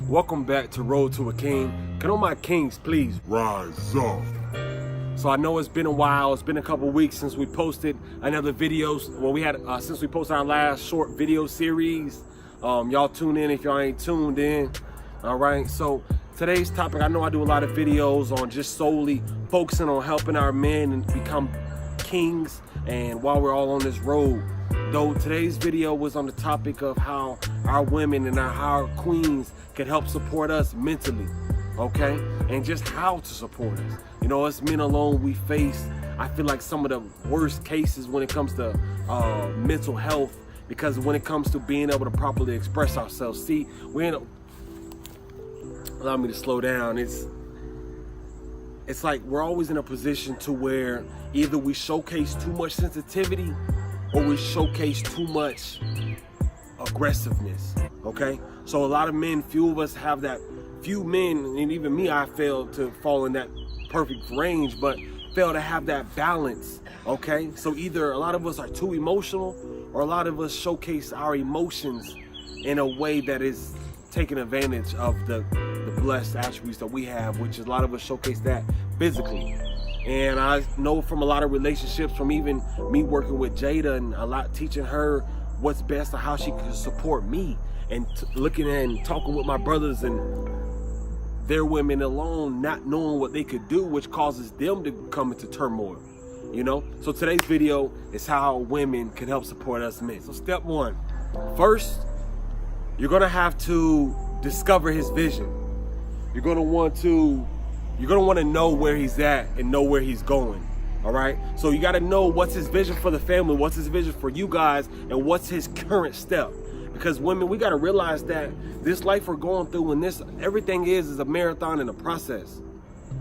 Welcome back to Road to a King. Can all my kings please rise up? So I know it's been a while. It's been a couple weeks since we posted another video. Well, we had since we posted our last short video series. Y'all tune in if y'all ain't tuned in. All right. So today's topic, I know I do a lot of videos on just solely focusing on helping our men and become kings. And while we're all on this road, though, today's video was on the topic of how our women and our queens can help support us mentally, okay? And just how to support us. You know, us men alone, we face, I feel like, some of the worst cases when it comes to mental health, because when it comes to being able to properly express ourselves. See, allow me to slow down. It's like we're always in a position to where either we showcase too much sensitivity or we showcase too much aggressiveness, okay? So a lot of men, few of us have that, few men, and even me, I fail to fall in that perfect range, but fail to have that balance, okay? So either a lot of us are too emotional, or a lot of us showcase our emotions in a way that is taking advantage of the blessed attributes that we have, which is a lot of us showcase that physically. And I know from a lot of relationships, from even me working with Jada and a lot teaching her what's best or how she can support me, and looking at and talking with my brothers and their women alone, not knowing what they could do, which causes them to come into turmoil, you know? So today's video is how women can help support us men. So step one, first, you're gonna have to discover his vision. You're gonna want to know where he's at and know where he's going. All right. So you got to know what's his vision for the family, what's his vision for you guys, and what's his current step. Because women, we got to realize that this life we're going through and everything is a marathon and a process.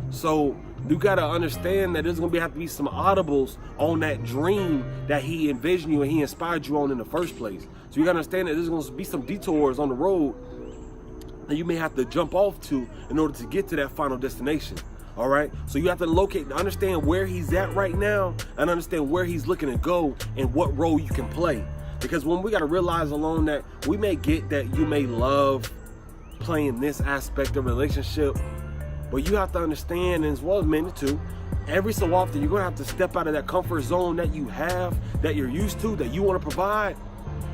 So you got to understand that there's going to have to be some audibles on that dream that he envisioned you and he inspired you on in the first place. So you got to understand that there's going to be some detours on the road that you may have to jump off to in order to get to that final destination. All right, so you have to understand where he's at right now and understand where he's looking to go and what role you can play. Because when we got to realize alone that we may get that you may love playing this aspect of relationship, but you have to understand, as well as men too, every so often you're gonna have to step out of that comfort zone that you have, that you're used to, that you want to provide,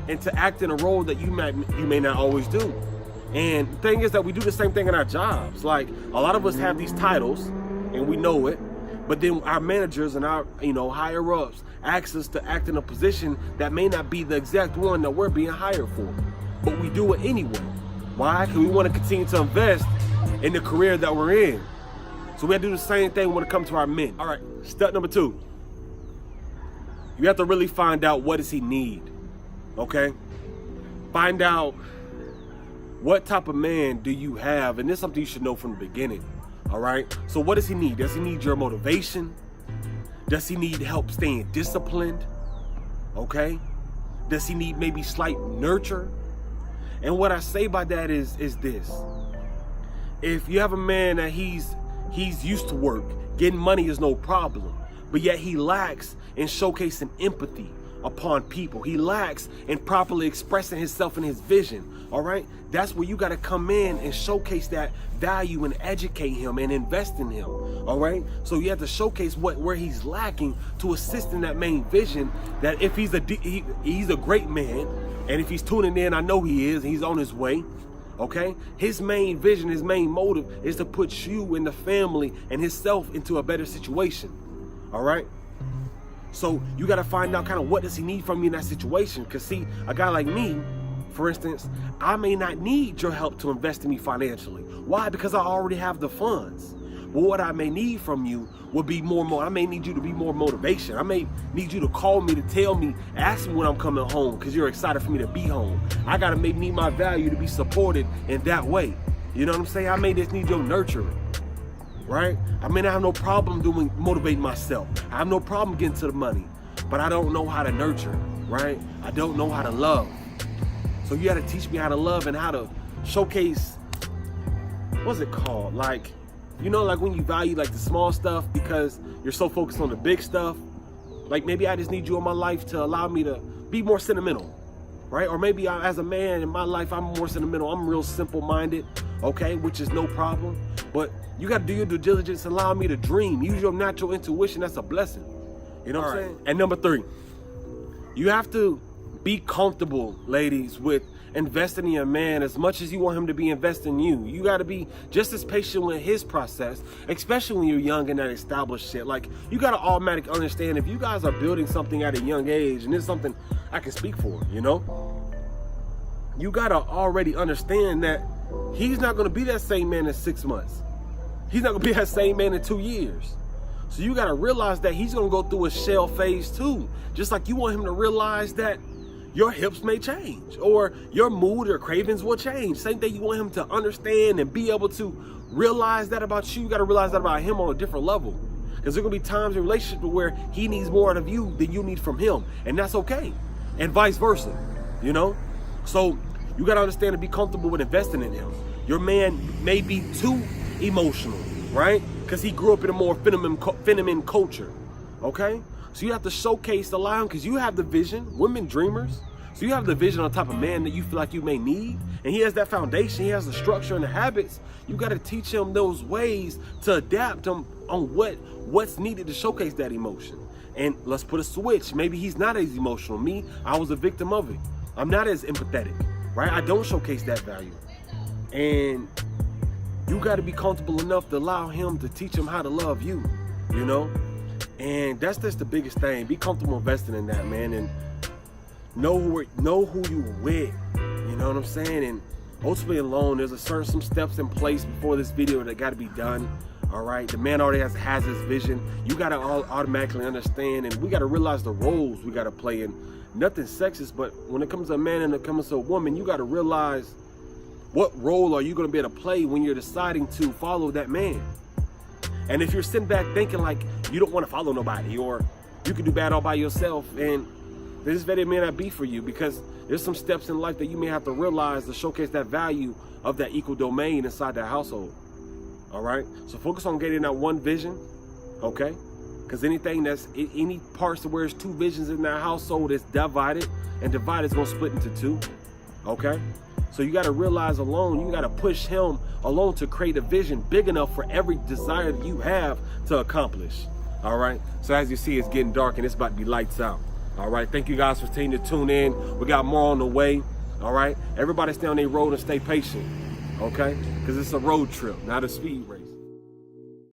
and to act in a role that you may not always do. And the thing is that we do the same thing in our jobs. Like, a lot of us have these titles and we know it, but then our managers and our higher ups ask us to act in a position that may not be the exact one that we're being hired for, but we do it anyway. Why? Because we want to continue to invest in the career that we're in. So we have to do the same thing when it comes to our men. All right, step number two, you have to really find out what does he need, okay? Find out what type of man do you have, and this is something you should know from the beginning, all right? So what does he need? Does he need your motivation? Does he need help staying disciplined, okay? Does he need maybe slight nurture? And what I say by that is this. If you have a man that he's used to work, getting money is no problem, but yet he lacks in showcasing empathy upon people. He lacks in properly expressing himself and his vision, all right? That's where you got to come in and showcase that value and educate him and invest in him, all right? So you have to showcase where he's lacking to assist in that main vision, that if he's a great man, and if he's tuning in, I know he is, he's on his way, okay? His main vision, his main motive is to put you and the family and himself into a better situation, all right? So you got to find out kind of what does he need from you in that situation. Because see, a guy like me, for instance, I may not need your help to invest in me financially. Why? Because I already have the funds. But what I may need from you would be I may need you to be more motivation. I may need you to call me, to tell me, ask me when I'm coming home because you're excited for me to be home. I got to need my value to be supported in that way. You know what I'm saying? I may just need your nurturing. Right? I mean, I have no problem motivating myself. I have no problem getting to the money, but I don't know how to nurture, right? I don't know how to love. So you got to teach me how to love and how to showcase, what's it called? Like, like when you value like the small stuff because you're so focused on the big stuff. Like maybe I just need you in my life to allow me to be more sentimental, right? Or maybe as a man in my life, I'm more sentimental. I'm real simple-minded. okay, which is no problem. But you got to do your due diligence, allow me to dream. Use your natural intuition. That's a blessing. You know what I'm saying? And number 3, you have to be comfortable, ladies, with investing in a man as much as you want him to be investing in you. You got to be just as patient with his process, especially when you're young and that established shit. Like, you got to automatically understand if you guys are building something at a young age, and it's something I can speak for, you know, you got to already understand that he's not going to be that same man in 6 months. He's not going to be that same man in 2 years. So you got to realize that he's going to go through a shell phase too. Just like you want him to realize that your hips may change, or your mood or cravings will change. Same thing, you want him to understand and be able to realize that about you. You got to realize that about him on a different level. Because there are going to be times in a relationship where he needs more out of you than you need from him. And that's okay. And vice versa, you know? So you got to understand and be comfortable with investing in him. Your man may be too emotional, right? Because he grew up in a more feminine culture, okay? So you have to showcase, allow him, because you have the vision, women dreamers. So you have the vision on top of man that you feel like you may need. And he has that foundation, he has the structure and the habits. You got to teach him those ways to adapt him on what's needed to showcase that emotion. And let's put a switch. Maybe he's not as emotional. Me, I was a victim of it. I'm not as empathetic, right? I don't showcase that value. And you got to be comfortable enough to allow him to teach him how to love you, you know? And that's just the biggest thing. Be comfortable investing in that, man, and know who you with. You know what I'm saying? And ultimately alone, there's some steps in place before this video that got to be done. All right, the man already has his vision. You got to automatically understand, and we got to realize the roles we got to play in. Nothing sexist, but when it comes to a man and it comes to a woman, you got to realize what role are you going to be able to play when you're deciding to follow that man. And if you're sitting back thinking like you don't want to follow nobody, or you can do bad all by yourself, and this video may not be for you, because there's some steps in life that you may have to realize to showcase that value of that equal domain inside that household. All right, so focus on getting that one vision, okay? Because any parts where there's 2 visions in that household is divided, and divided is gonna split into 2, okay? So you got to realize alone, you got to push him alone to create a vision big enough for every desire that you have to accomplish. All right. So as you see, it's getting dark and it's about to be lights out. All right. Thank you guys for taking to tune in. We got more on the way. All right. Everybody stay on their road and stay patient. Okay. Because it's a road trip, not a speed race.